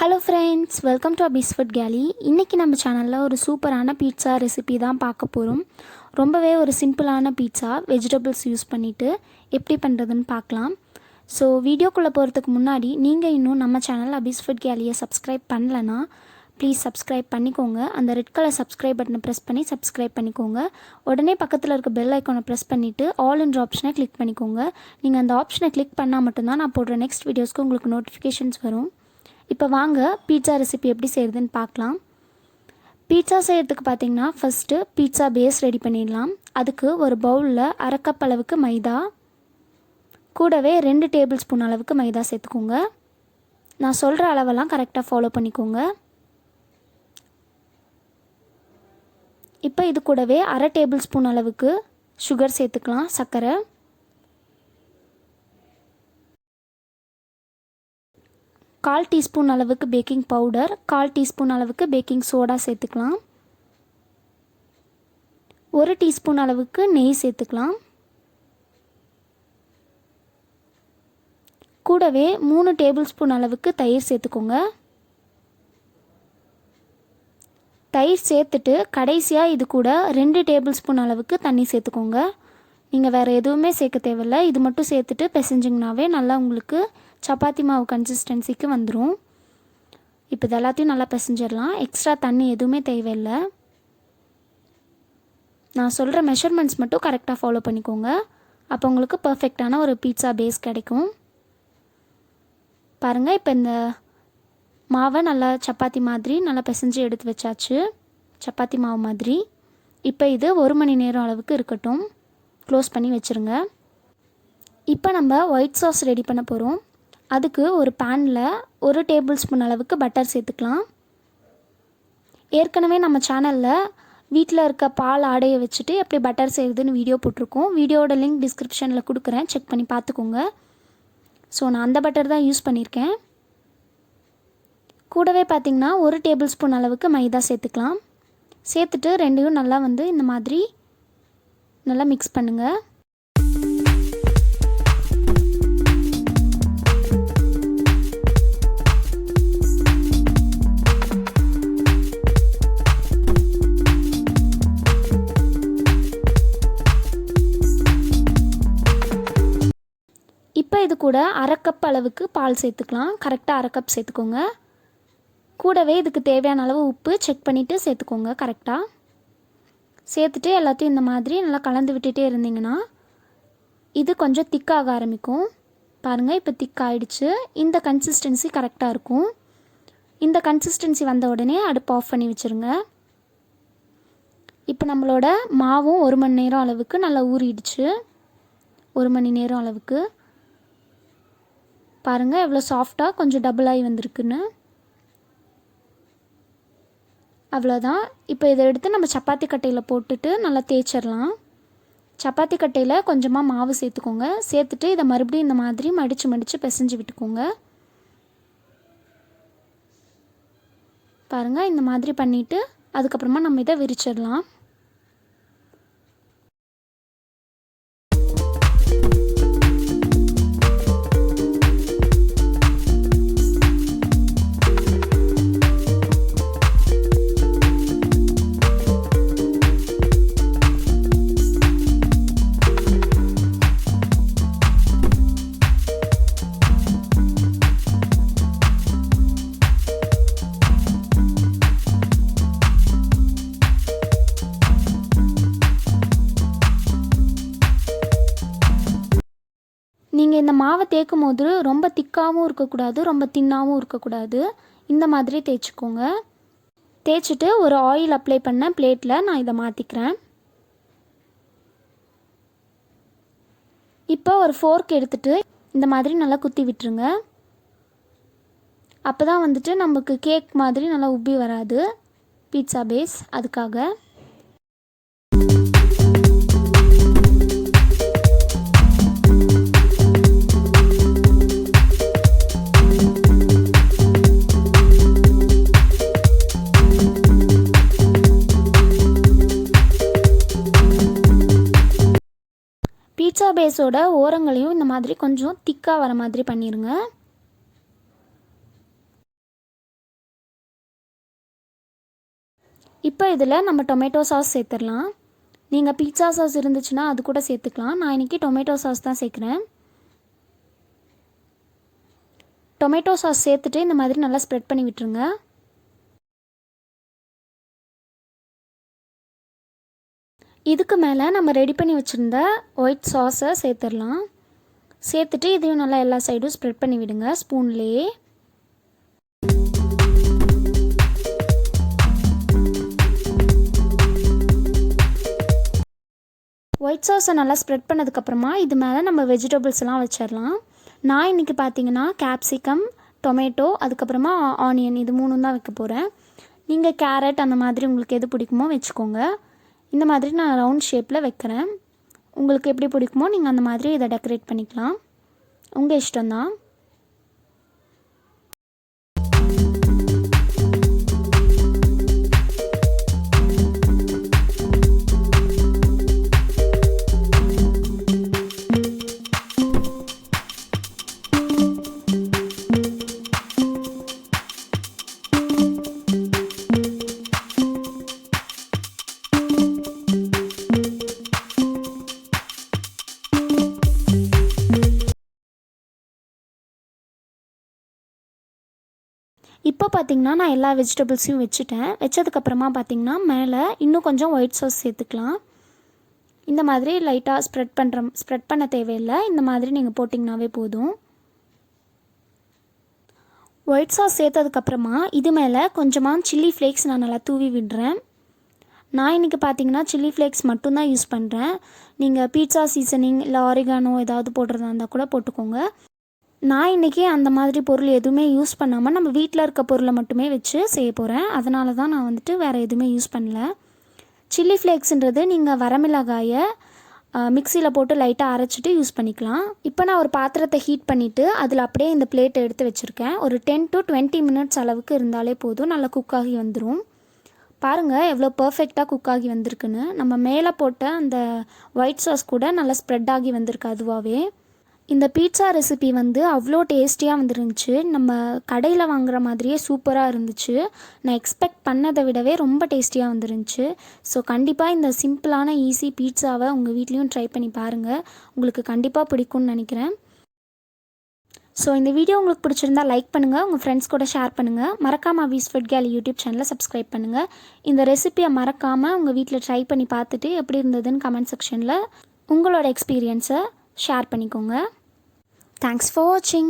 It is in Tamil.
Hello friends, welcome to Abbe's food கேலி. இன்றைக்கி நம்ம சேனலில் ஒரு சூப்பரான பீட்சா ரெசிபி தான் பார்க்க போகிறோம். ரொம்பவே ஒரு சிம்பிளான பீட்சா வெஜிடபிள்ஸ் யூஸ் பண்ணிவிட்டு எப்படி பண்ணுறதுன்னு பார்க்கலாம். ஸோ வீடியோக்குள்ளே போகிறதுக்கு முன்னாடி நீங்கள் இன்னும் நம்ம சேனல் அபிஸ் ஃபுட் கேலியை சப்ஸ்கிரைப் பண்ணலைன்னா ப்ளீஸ் சப்ஸ்கிரைப் பண்ணிக்கோங்க. அந்த ரெட் கலர் சப்ஸ்கிரைப் பட்டனை ப்ரெஸ் பண்ணி சப்ஸ்கிரைப் பண்ணிக்கோங்க. உடனே பக்கத்தில் இருக்க பெல் ஐக்கானை ப்ரெஸ் பண்ணிவிட்டு ஆல் என்ற ஆப்ஷனை கிளிக் பண்ணிக்கோங்க. நீங்கள் அந்த ஆப்ஷனை கிளிக் பண்ணால் மட்டும்தான் நான் போடுற நெக்ஸ்ட் வீடியோஸ்க்கு உங்களுக்கு நோட்டிஃபிகேஷன்ஸ் வரும். இப்போ வாங்க பீட்சா ரெசிபி எப்படி செய்கிறதுன்னு பார்க்கலாம். பீட்சா செய்கிறதுக்கு பார்த்திங்கன்னா ஃபஸ்ட்டு பீட்சா பேஸ் ரெடி பண்ணிடலாம். அதுக்கு ஒரு பவுலில் அரை கப் அளவுக்கு மைதா, கூடவே 2 டேபிள் ஸ்பூன் அளவுக்கு மைதா சேர்த்துக்கோங்க. நான் சொல்கிற அளவெல்லாம் கரெக்டாக ஃபாலோ பண்ணிக்கோங்க. இப்போ இது கூடவே அரை டேபிள் ஸ்பூன் அளவுக்கு சுகர் சேர்த்துக்கலாம், சர்க்கரை. 1/4 டீஸ்பூன் அளவுக்கு பேக்கிங் பவுடர், 1/4 டீஸ்பூன் அளவுக்கு பேக்கிங் சோடா சேர்த்துக்கலாம். 1 டீஸ்பூன் அளவுக்கு நெய் சேர்த்துக்கலாம். கூடவே 3 டேபிள் ஸ்பூன் அளவுக்கு தயிர் சேர்த்துக்கோங்க. தயிர் சேர்த்துட்டு கடைசியாக இது கூட 2 டேபிள் ஸ்பூன் அளவுக்கு தண்ணி சேர்த்துக்கோங்க. நீங்கள் வேறு எதுவுமே சேர்க்க தேவையில்லை. இது மட்டும் சேர்த்துட்டு பிசைஞ்சிங்கனாவே நல்லா உங்களுக்கு சப்பாத்தி மாவு கன்சிஸ்டன்சிக்கு வந்துடும். இப்போ இது எல்லாத்தையும் நல்லா பிசைஞ்சிடலாம். எக்ஸ்ட்ரா தண்ணி எதுவுமே தேவையில்லை. நான் சொல்கிற மெஷர்மெண்ட்ஸ் மட்டும் கரெக்டாக ஃபாலோ பண்ணிக்கோங்க. அப்போ உங்களுக்கு பர்ஃபெக்டான ஒரு பீட்சா பேஸ் கிடைக்கும். பாருங்கள், இப்போ இந்த மாவை நல்லா சப்பாத்தி மாதிரி நல்லா பிசைஞ்சு எடுத்து வச்சாச்சு, சப்பாத்தி மாவு மாதிரி. இப்போ இது 1 மணி நேரம் அளவுக்கு இருக்கட்டும். க்ளோஸ் பண்ணி வச்சுருங்க. இப்போ நம்ம ஒயிட் சாஸ் ரெடி பண்ண போகிறோம். அதுக்கு ஒரு பேனில் 1 டேபிள் ஸ்பூன் அளவுக்கு பட்டர் சேர்த்துக்கலாம். ஏற்கனவே நம்ம சேனலில் வீட்டில் இருக்க பால் ஆடையை வச்சுட்டு எப்படி பட்டர் செய்கிறதுன்னு வீடியோ போட்டிருக்கோம். வீடியோட லிங்க் டிஸ்கிரிப்ஷனில் கொடுக்குறேன், செக் பண்ணி பார்த்துக்கோங்க. ஸோ நான் அந்த பட்டர் தான் யூஸ் பண்ணியிருக்கேன். கூடவே பார்த்திங்கன்னா 1 டேபிள் ஸ்பூன் அளவுக்கு மைதா சேர்த்துக்கலாம். சேர்த்துட்டு ரெண்டையும் நல்லா இந்த மாதிரி நல்லா மிக்ஸ் பண்ணுங்கள். இப்போ இது கூட அரை கப் அளவுக்கு பால் சேர்த்துக்கலாம். கரெக்டாக அரை கப் சேர்த்துக்கோங்க. கூடவே இதுக்கு தேவையான அளவு உப்பு செக் பண்ணிவிட்டு சேர்த்துக்கோங்க கரெக்டாக. சேர்த்துட்டு எல்லாத்தையும் இந்த மாதிரி நல்லா கலந்து விட்டுட்டே இருந்தீங்கன்னா இது கொஞ்சம் திக்காக ஆரம்பிக்கும். பாருங்கள், இப்போ திக்காகிடுச்சு. இந்த கன்சிஸ்டன்சி கரெக்டாக இருக்கும். இந்த கன்சிஸ்டன்சி வந்த உடனே அடுப்பு ஆஃப் பண்ணி வச்சுருங்க. இப்போ நம்மளோட மாவும் 1 மணி நேரம் அளவுக்கு நல்லா ஊறிடுச்சு. 1 மணி நேரம் அளவுக்கு பாருங்கள் எவ்வளோ சாஃப்டாக கொஞ்சம் டபுள் ஆகி வந்திருக்குன்னு. அவ்வளோதான். இப்போ இதை எடுத்து நம்ம சப்பாத்தி கட்டையில் போட்டுட்டு நல்லா தேய்ச்சிடலாம். சப்பாத்தி கட்டையில் கொஞ்சமாக மாவு சேர்த்துக்கோங்க. சேர்த்துட்டு இதை மறுபடியும் இந்த மாதிரி மடித்து பிசைஞ்சு விட்டுக்கோங்க. பாருங்கள், இந்த மாதிரி பண்ணிவிட்டு அதுக்கப்புறமா நம்ம இதை விரிச்சிடலாம். நீங்கள் இந்த மாவை தேய்க்கும் போது ரொம்ப திக்காகவும் இருக்கக்கூடாது, ரொம்ப தின்னாகவும் இருக்கக்கூடாது. இந்த மாதிரி தேய்ச்சிக்கோங்க. தேய்ச்சிட்டு ஒரு ஆயில் அப்ளை பண்ண பிளேட்டில் நான் இதை மாற்றிக்கிறேன். இப்போ ஒரு ஃபோர்க் எடுத்துகிட்டு இந்த மாதிரி நல்லா குத்தி விட்டுருங்க. அப்போ தான் நமக்கு கேக் மாதிரி நல்லா உப்பி வராது பீட்சா பேஸ், அதுக்காக. பீட்சா பேஸோட ஓரங்களையும் இந்த மாதிரி கொஞ்சம் திக்காக வர மாதிரி பண்ணிடுங்க. இப்போ இதில் நம்ம டொமேட்டோ சாஸ் சேர்த்துடலாம். நீங்கள் பீட்சா சாஸ் இருந்துச்சுன்னா அது கூட சேர்த்துக்கலாம். நான் இன்றைக்கி டொமேட்டோ சாஸ் தான் சேர்க்குறேன். டொமேட்டோ சாஸ் சேர்த்துட்டு இந்த மாதிரி நல்லா ஸ்ப்ரெட் பண்ணி விட்டுருங்க. இதுக்கு மேலே நம்ம ரெடி பண்ணி வச்சுருந்த ஒயிட் சாஸை சேர்த்துடலாம். சேர்த்துட்டு இதையும் நல்லா எல்லா சைடும் ஸ்ப்ரெட் பண்ணி விடுங்க ஸ்பூன்லேயே. ஒயிட் சாஸை நல்லா ஸ்ப்ரெட் பண்ணதுக்கப்புறமா இது மேலே நம்ம வெஜிடபிள்ஸ் எல்லாம் வச்சிடலாம். நான் இன்றைக்கி பார்த்தீங்கன்னா கேப்சிகம், டொமேட்டோ, அதுக்கப்புறமா ஆனியன் இது 3 தான் வைக்க போகிறேன். நீங்கள் கேரட் அந்த மாதிரி உங்களுக்கு எது பிடிக்குமோ வச்சுக்கோங்க. இந்த மாதிரி நான் ரவுண்ட் ஷேப்பில் வைக்கிறேன். உங்களுக்கு எப்படி பிடிக்குமோ நீங்கள் அந்த மாதிரி இதை டெக்கரேட் பண்ணிக்கலாம். உங்கள் இஷ்டம்தான். இப்போ பார்த்திங்கன்னா நான் எல்லா வெஜிடபிள்ஸையும் வச்சதுக்கப்புறமா பார்த்திங்கன்னா மேலே இன்னும் கொஞ்சம் ஒயிட் சாஸ் சேர்த்துக்கலாம். இந்த மாதிரி லைட்டாக ஸ்ப்ரெட் பண்ண தேவையில்லை. இந்த மாதிரி நீங்கள் போட்டிங்கனாவே போதும். ஒயிட் சாஸ் சேர்த்ததுக்கப்புறமா இது மேலே கொஞ்சமாக சில்லி ஃப்ளேக்ஸ் நான் நல்லா தூவி விடுறேன். நான் இன்றைக்கி பார்த்திங்கன்னா சில்லி ஃப்ளேக்ஸ் மட்டும்தான் யூஸ் பண்ணுறேன். நீங்கள் பீட்சா சீசனிங் இல்லை ஆரிகானோ ஏதாவது போடுறதா இருந்தால் கூட போட்டுக்கோங்க. நான் இன்றைக்கி அந்த மாதிரி பொருள் எதுவுமே யூஸ் பண்ணாமல் நம்ம வீட்டில் இருக்க பொருளை மட்டுமே வச்சு செய்ய போகிறேன். அதனால தான் நான் வந்துட்டு வேறு எதுவுமே யூஸ் பண்ணல. சில்லி ஃப்ளேக்ஸுன்றது நீங்கள் வரமிளகாயை மிக்சியில் போட்டு லைட்டாக அரைச்சிட்டு யூஸ் பண்ணிக்கலாம். இப்போ நான் ஒரு பாத்திரத்தை ஹீட் பண்ணிவிட்டு அதில் அப்படியே இந்த பிளேட்டை எடுத்து வச்சுருக்கேன். ஒரு 10 to 20 minutes அளவுக்கு இருந்தாலே போதும், நல்லா குக்காகி வந்துடும். பாருங்கள் எவ்வளோ பர்ஃபெக்டாக குக்காகி வந்திருக்குன்னு. நம்ம மேலே போட்ட அந்த ஒயிட் சாஸ் கூட நல்லா ஸ்ப்ரெட் ஆகி வந்திருக்கு அதுவாகவே. இந்த பீட்சா ரெசிபி வந்து அவ்வளோ டேஸ்டியாக வந்துருந்துச்சு. நம்ம கடையில் வாங்குகிற மாதிரியே சூப்பராக இருந்துச்சு. நான் எக்ஸ்பெக்ட் பண்ணதை விடவே ரொம்ப டேஸ்டியாக வந்துருந்துச்சு. ஸோ கண்டிப்பாக இந்த சிம்பிளான ஈஸி பீட்சாவை உங்கள் வீட்லேயும் ட்ரை பண்ணி பாருங்கள். உங்களுக்கு கண்டிப்பாக பிடிக்கும்னு நினைக்கிறேன். ஸோ இந்த வீடியோ உங்களுக்கு பிடிச்சிருந்தா லைக் பண்ணுங்கள், உங்கள் ஃப்ரெண்ட்ஸ் கூட ஷேர் பண்ணுங்கள். மறக்காமல் அபீஸ் ஃபுட் கேலி யூடியூப் சேனலை சப்ஸ்கிரைப் பண்ணுங்கள். இந்த ரெசிபியை மறக்காமல் உங்கள் வீட்டில் ட்ரை பண்ணி பார்த்துட்டு எப்படி இருந்ததுன்னு கமெண்ட் செக்ஷனில் உங்களோட எக்ஸ்பீரியன்ஸை ஷேர் பண்ணிக்கோங்க. Thanks for watching.